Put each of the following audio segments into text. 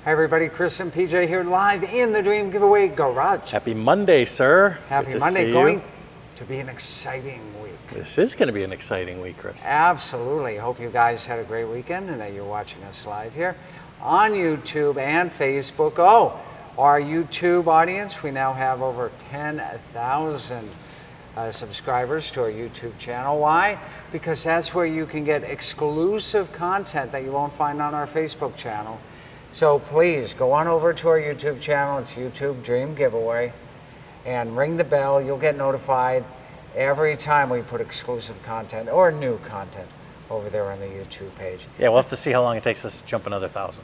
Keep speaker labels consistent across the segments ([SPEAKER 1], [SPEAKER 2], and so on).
[SPEAKER 1] Hi everybody, Chris and PJ here live in the Dream Giveaway Garage.
[SPEAKER 2] Happy Monday, sir.
[SPEAKER 1] Happy Monday. Going to be an exciting week.
[SPEAKER 2] This is going to be an exciting week, Chris.
[SPEAKER 1] Absolutely. Hope you guys had a great weekend and that you're watching us live here on YouTube and Facebook. Oh, our YouTube audience, we now have over 10,000 subscribers to our YouTube channel. Why? Because that's where you can get exclusive content that you won't find on our Facebook channel. So please go on over to our YouTube channel. It's YouTube Dream Giveaway, and ring the bell. You'll get notified every time we put exclusive content or new content over there on the YouTube page.
[SPEAKER 2] Yeah, we'll have to see how long it takes us to jump another 1,000.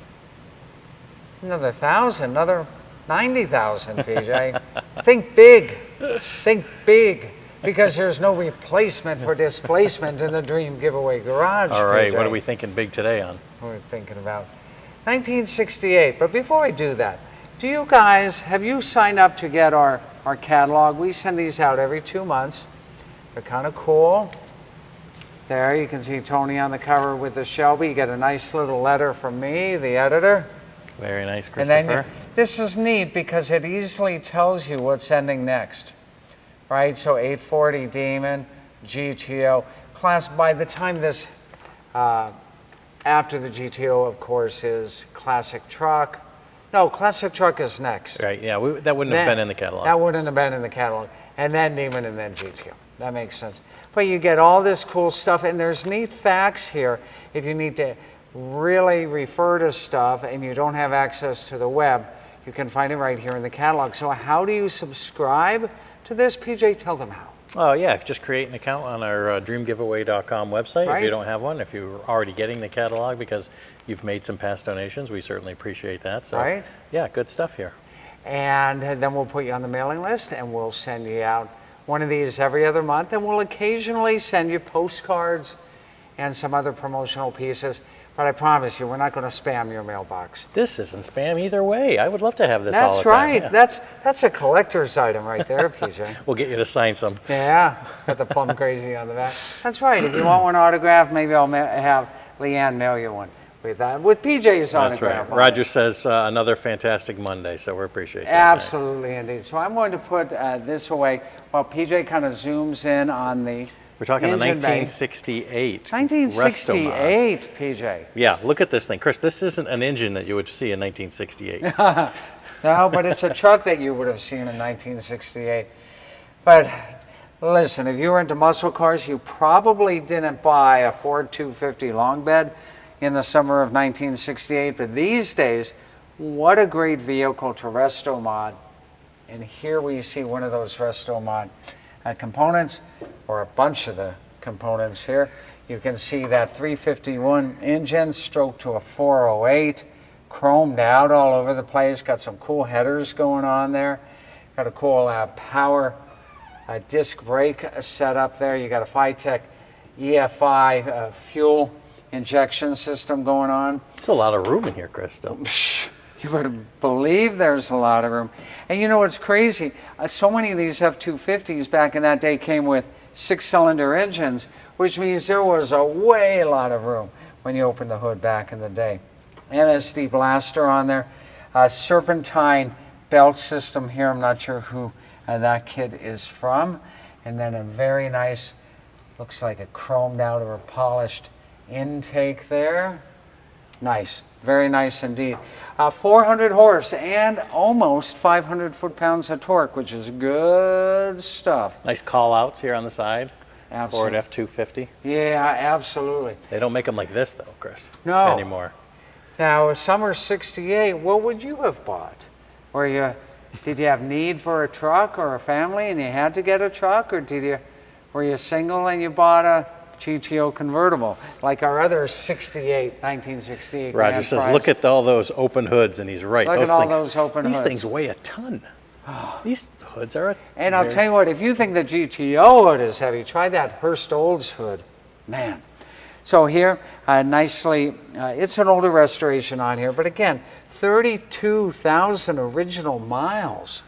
[SPEAKER 1] Another 1,000, another 90,000, PJ. Think big. Think big. Because there's no replacement for displacement in the Dream Giveaway Garage.
[SPEAKER 2] All right,
[SPEAKER 1] PJ.
[SPEAKER 2] what are we thinking big today on?
[SPEAKER 1] We're thinking about 1968. But before I do that, do you guys, have you signed up to get our catalog? We send these out every 2 months. They're kind of cool. There, you can see Tony on the cover with the Shelby. You get a nice little letter from me, the editor.
[SPEAKER 2] Very nice, Christopher.
[SPEAKER 1] And then this is neat because it easily tells you what's ending next. Right, so 840 Demon, GTO. Class, by the time this, after the GTO, of course, is Classic Truck. No, Classic Truck is next.
[SPEAKER 2] Right, yeah, that wouldn't have been in the catalog.
[SPEAKER 1] That wouldn't have been in the catalog. And then Demon and then GTO. That makes sense. But you get all this cool stuff, and there's neat facts here if you need to really refer to stuff and you don't have access to the web. You can find it right here in the catalog. So how do you subscribe to this? PJ, tell them how.
[SPEAKER 2] Oh yeah, just create an account on our dreamgiveaway.com website.
[SPEAKER 1] Right.
[SPEAKER 2] If you don't have one, if you're already getting the catalog because you've made some past donations, we certainly appreciate that. So
[SPEAKER 1] right.
[SPEAKER 2] Yeah, good stuff here.
[SPEAKER 1] And then we'll put you on the mailing list and we'll send you out one of these every other month, and we'll occasionally send you postcards and some other promotional pieces. But I promise you, we're not going to spam your mailbox.
[SPEAKER 2] This isn't spam either way. I would love to have this
[SPEAKER 1] That's
[SPEAKER 2] all the time.
[SPEAKER 1] right.
[SPEAKER 2] Yeah.
[SPEAKER 1] That's a collector's item right there, PJ.
[SPEAKER 2] We'll get you to sign some.
[SPEAKER 1] Yeah, got the Plum Crazy on the back. That's right. If you want one autographed, maybe I'll have Leanne mail you one with PJ's autograph.
[SPEAKER 2] That's right.
[SPEAKER 1] on
[SPEAKER 2] Roger
[SPEAKER 1] it.
[SPEAKER 2] says another fantastic Monday, so we appreciate that.
[SPEAKER 1] Absolutely, indeed. So I'm going to put this away while PJ kind of zooms in on the
[SPEAKER 2] We're talking the
[SPEAKER 1] engine bay.
[SPEAKER 2] 1968
[SPEAKER 1] 1968,
[SPEAKER 2] Resto Mod.
[SPEAKER 1] PJ.
[SPEAKER 2] Yeah, look at this thing. Chris, this isn't an engine that you would see in 1968.
[SPEAKER 1] No, but it's a truck that you would have seen in 1968. But listen, if you were into muscle cars, you probably didn't buy a Ford 250 long bed in the summer of 1968. But these days, what a great vehicle to Resto Mod. And here we see one of those Resto Mod components, or a bunch of the components here. You can see that 351 engine stroked to a 408, chromed out all over the place, got some cool headers going on there, got a cool power disc brake setup there. You got a Phytec EFI fuel injection system going on.
[SPEAKER 2] There's a lot of room in here, Chris, still.
[SPEAKER 1] You better believe there's a lot of room. And you know what's crazy? So many of these F-250s back in that day came with 6-cylinder engines, which means there was a lot of room when you opened the hood back in the day. MSD blaster on there, serpentine belt system here. I'm not sure who that kid is from. And then a very nice, looks like a chromed out or a polished intake there. Nice, very nice indeed. 400 horse and almost 500 foot-pounds of torque, which is good stuff.
[SPEAKER 2] Nice call-outs here on the side.
[SPEAKER 1] Absolutely.
[SPEAKER 2] Ford F250.
[SPEAKER 1] Yeah, absolutely.
[SPEAKER 2] They don't make them like this, though, Chris.
[SPEAKER 1] No.
[SPEAKER 2] Anymore.
[SPEAKER 1] Now, summer 68, what would you have bought? Did you have need for a truck or a family and you had to get a truck? Or were you single and you bought a GTO convertible, like our other 1968
[SPEAKER 2] Roger
[SPEAKER 1] Grand
[SPEAKER 2] says,
[SPEAKER 1] Prize.
[SPEAKER 2] look at all those open hoods, and he's right.
[SPEAKER 1] Look at all those open
[SPEAKER 2] these
[SPEAKER 1] hoods.
[SPEAKER 2] things weigh a ton. These hoods are
[SPEAKER 1] And I'll tell you what, if you think the GTO hood is heavy, try that Hurst Olds hood. Man. So here, nicely, it's an older restoration on here, but again, 32,000 original miles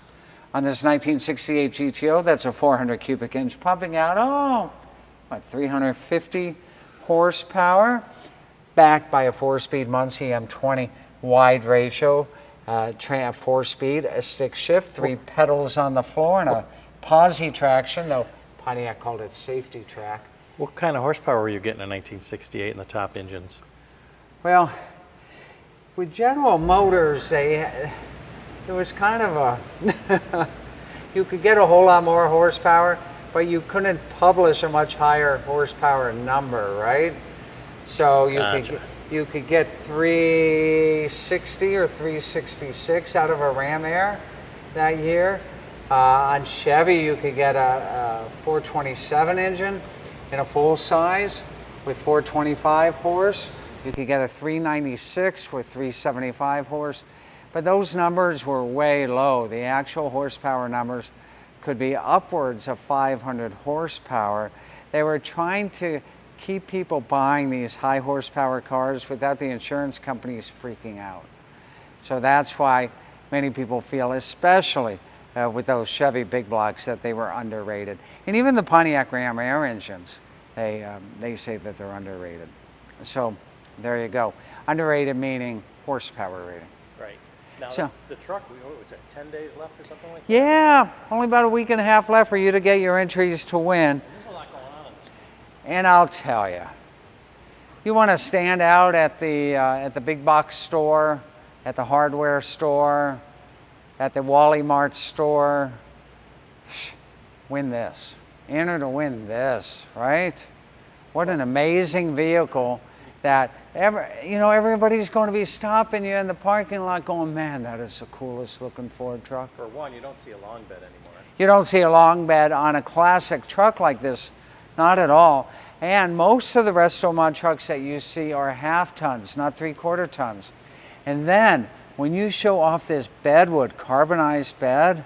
[SPEAKER 1] on this 1968 GTO. That's a 400 cubic inch pumping out. 350 horsepower. backed by a 4-speed Muncie M20 wide ratio, 4-speed, a stick shift, 3 pedals on the floor, and a posi traction, though Pontiac called it safety track.
[SPEAKER 2] What kind of horsepower were you getting in 1968 in the top engines?
[SPEAKER 1] Well, with General Motors, it was kind of a, you could get a whole lot more horsepower, but you couldn't publish a much higher horsepower number, right? So you could get 360 or 366 out of a Ram Air that year. On Chevy, you could get a 427 engine in a full size with 425 horse. You could get a 396 with 375 horse. But those numbers were way low. The actual horsepower numbers could be upwards of 500 horsepower. They were trying to keep people buying these high horsepower cars without the insurance companies freaking out. So that's why many people feel, especially with those Chevy big blocks, that they were underrated. And even the Pontiac Ram Air engines, they say that they're underrated. So there you go. Underrated meaning horsepower rating.
[SPEAKER 2] Right. Now
[SPEAKER 1] So,
[SPEAKER 2] the truck, what was it, 10 days left or something like that?
[SPEAKER 1] yeah, only about a week and a half left for you to get your entries to win.
[SPEAKER 2] There's a lot going on in this truck.
[SPEAKER 1] And I'll tell you, you want to stand out at the big box store, at the hardware store, at the Wally Mart store, win this. Enter to win this, right? What an amazing vehicle that everybody's going to be stopping you in the parking lot going, man, that is the coolest looking Ford truck.
[SPEAKER 2] For one, you don't see a long bed anymore.
[SPEAKER 1] You don't see a long bed on a classic truck like this, not at all. And most of the Resto Mod trucks that you see are half tons, not 3/4 tons. And then when you show off this bedwood, carbonized bed,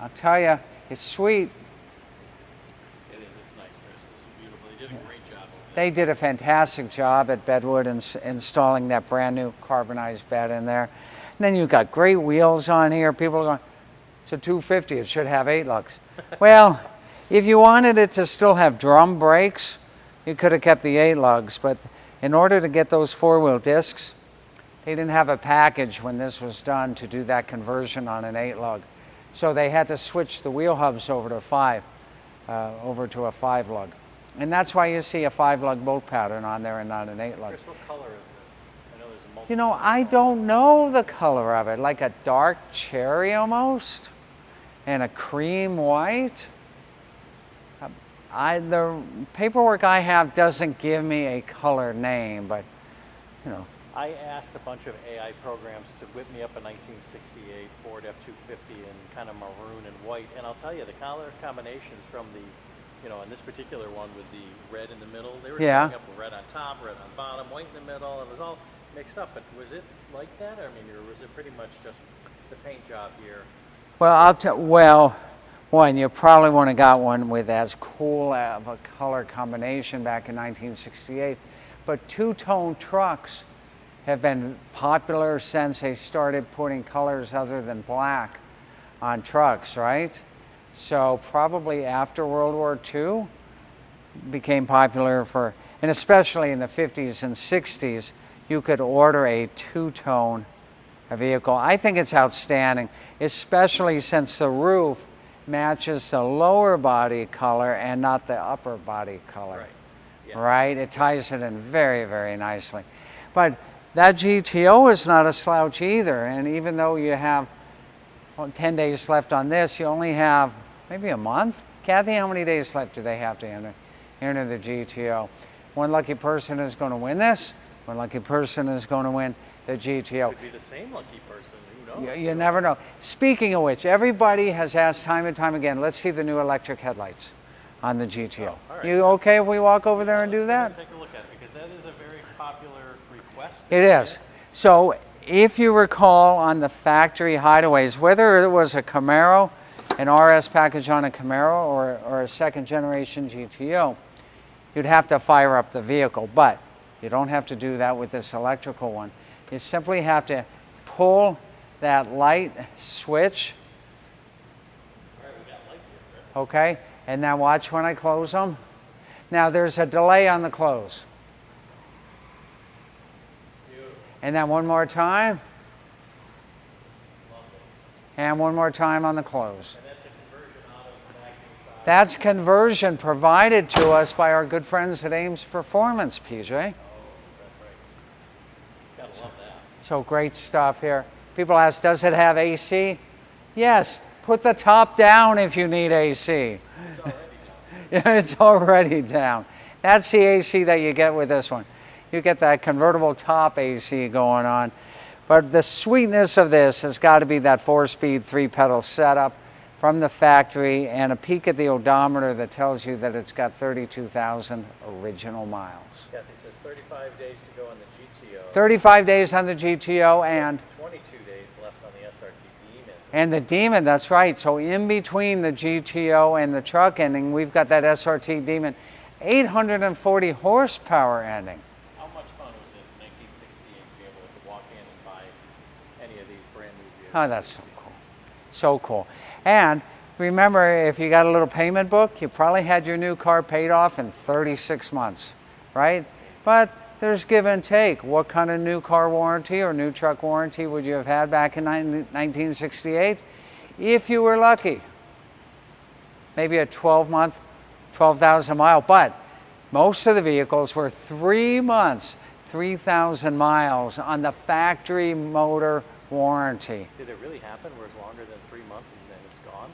[SPEAKER 1] I'll tell you, it's sweet.
[SPEAKER 2] It is, it's nice. This is beautiful. They did a great job over there.
[SPEAKER 1] They did a fantastic job at Bedwood installing that brand new carbonized bed in there. And then you've got great wheels on here. People are going, it's a 250, it should have 8 lugs. Well, if you wanted it to still have drum brakes, you could have kept the 8 lugs. But in order to get those 4-wheel discs, they didn't have a package when this was done to do that conversion on an 8 lug. So they had to switch the wheel hubs over to a 5 lug. And that's why you see a 5 lug bolt pattern on there and not an 8 lug.
[SPEAKER 2] Chris, what color is this? I know there's a multiple.
[SPEAKER 1] You know, I don't know the color of it. Like a dark cherry almost, and a cream white. The paperwork I have doesn't give me a color name, but you know.
[SPEAKER 2] I asked a bunch of AI programs to whip me up a 1968 Ford F250 in kind of maroon and white, and I'll tell you, the color combinations from the, in this particular one with the red in the middle, they were showing up with red on top, red on bottom, white in the middle. It was all mixed up. But was it like that? Or was it pretty much just the paint job here?
[SPEAKER 1] Well, one, you probably wouldn't have got one with as cool of a color combination back in 1968. But two-tone trucks have been popular since they started putting colors other than black on trucks, right? So probably after World War II became popular and especially in the 50s and 60s, you could order a two-tone vehicle. I think it's outstanding, especially since the roof matches the lower body color and not the upper body color.
[SPEAKER 2] Right. Yeah.
[SPEAKER 1] Right? It ties it in very, very nicely. But that GTO is not a slouch either. And even though you have 10 days left on this, you only have maybe a month. Kathy, how many days left do they have to enter the GTO? One lucky person is going to win this. One lucky person is going to win the GTO.
[SPEAKER 2] Could be the same lucky person. Who knows?
[SPEAKER 1] You never know. Speaking of which, everybody has asked time and time again, let's see the new electric headlights on the GTO.
[SPEAKER 2] Oh, all right.
[SPEAKER 1] You okay if we walk over there and do that?
[SPEAKER 2] Take a look at it, because that is a very popular request.
[SPEAKER 1] It is. So if you recall on the factory hideaways, whether it was a Camaro, an RS package on a Camaro, or a second generation GTO, you'd have to fire up the vehicle. But you don't have to do that with this electrical one. You simply have to pull that light switch.
[SPEAKER 2] All right, we got lights here, Chris.
[SPEAKER 1] Okay, and now watch when I close them. Now there's a delay on the close. And then one more time.
[SPEAKER 2] Lovely.
[SPEAKER 1] And one more time on the close.
[SPEAKER 2] And that's a conversion out of the vacuum side.
[SPEAKER 1] That's conversion provided to us by our good friends at Ames Performance, PJ.
[SPEAKER 2] Oh, that's right. Gotta love that.
[SPEAKER 1] So great stuff here. People ask, does it have AC? Yes. Put the top down if you need AC.
[SPEAKER 2] It's already done.
[SPEAKER 1] Yeah, it's already down. That's the AC that you get with this one. You get that convertible top AC going on. But the sweetness of this has got to be that 4-speed 3-pedal setup from the factory and a peek at the odometer that tells you that it's got 32,000 original miles.
[SPEAKER 2] Kathy says 35 days to go on the GTO.
[SPEAKER 1] 35 days on the GTO and
[SPEAKER 2] 22 days left on the SRT Demon.
[SPEAKER 1] And the Demon, that's right. So in between the GTO and the truck ending, we've got that SRT Demon, 840 horsepower ending.
[SPEAKER 2] How much fun was it in 1968 to be able to walk in and buy any of these brand new vehicles?
[SPEAKER 1] Oh, that's so cool. So cool. And remember, if you got a little payment book, you probably had your new car paid off in 36 months, right? But there's give and take. What kind of new car warranty or new truck warranty would you have had back in 1968? If you were lucky, maybe a 12-month, 12,000 mile, but most of the vehicles were 3 months, 3,000 miles on the factory motor warranty.
[SPEAKER 2] Did it really happen where it's longer than 3 months and then it's gone?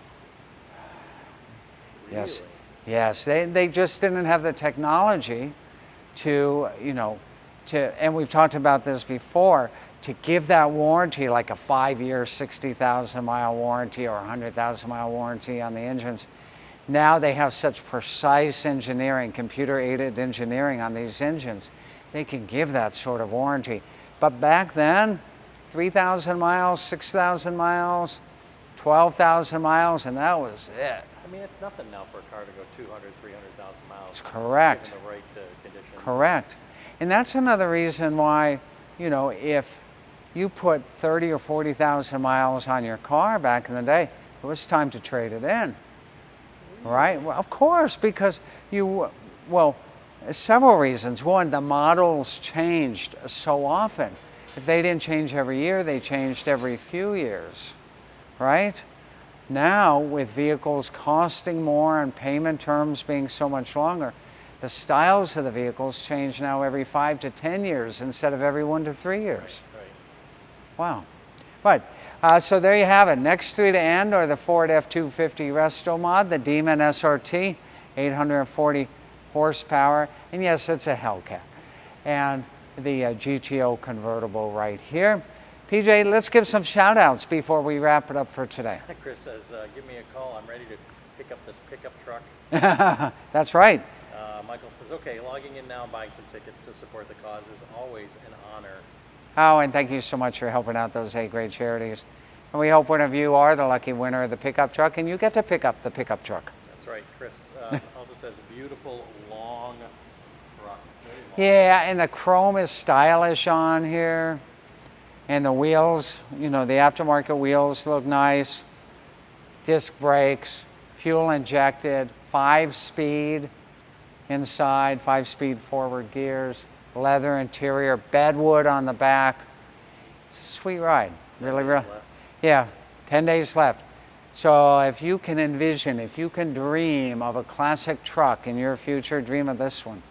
[SPEAKER 1] Yes,
[SPEAKER 2] Really?
[SPEAKER 1] yes, they just didn't have the technology to, and we've talked about this before, to give that warranty like a 5-year, 60,000 mile warranty or 100,000 mile warranty on the engines. Now they have such precise engineering, computer-aided engineering on these engines, they can give that sort of warranty. But back then, 3,000 miles, 6,000 miles, 12,000 miles, and that was it.
[SPEAKER 2] I mean, it's nothing now for a car to go 200, 300,000 miles.
[SPEAKER 1] That's correct.
[SPEAKER 2] Given the right conditions.
[SPEAKER 1] Correct. And that's another reason why, if you put 30 or 40,000 miles on your car back in the day, it was time to trade it in. Right? Well, of course, because several reasons. One, the models changed so often. If they didn't change every year, they changed every few years, right? Now, with vehicles costing more and payment terms being so much longer, the styles of the vehicles change now every 5 to 10 years instead of every 1 to 3 years.
[SPEAKER 2] Right.
[SPEAKER 1] Wow. But, so there you have it. Next three to end are the Ford F250 Resto Mod, the Demon SRT, 840 horsepower, and yes, it's a Hellcat. And the GTO convertible right here. PJ, let's give some shout outs before we wrap it up for today.
[SPEAKER 2] Chris says, give me a call. I'm ready to pick up this pickup truck.
[SPEAKER 1] That's right.
[SPEAKER 2] Michael says, okay, logging in now and buying some tickets to support the cause is always an honor.
[SPEAKER 1] Oh, and thank you so much for helping out those 8 great charities. And we hope one of you are the lucky winner of the pickup truck and you get to pick up the pickup truck.
[SPEAKER 2] That's right. Chris also says, beautiful, long truck. Very long.
[SPEAKER 1] Yeah, and the chrome is stylish on here. And the wheels, the aftermarket wheels look nice. Disc brakes, fuel injected, 5-speed inside, 5-speed forward gears, leather interior, bedwood on the back. It's a sweet ride. Really. Yeah, 10 days left. So if you can envision, if you can dream of a classic truck in your future, dream of this one.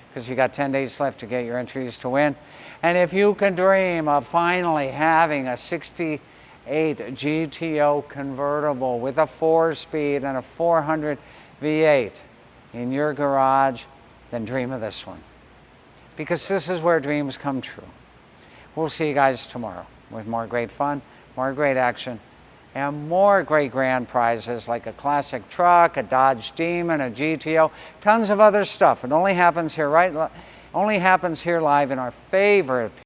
[SPEAKER 1] Because you got 10 days left to get your entries to win. And if you can dream of finally having a 68 GTO convertible with a 4-speed and a 400 V8 in your garage, then dream of this one. Because this is where dreams come true. We'll see you guys tomorrow with more great fun, more great action, and more great grand prizes like a classic truck, a Dodge Demon, a GTO, tons of other stuff. It only happens here live in our favorite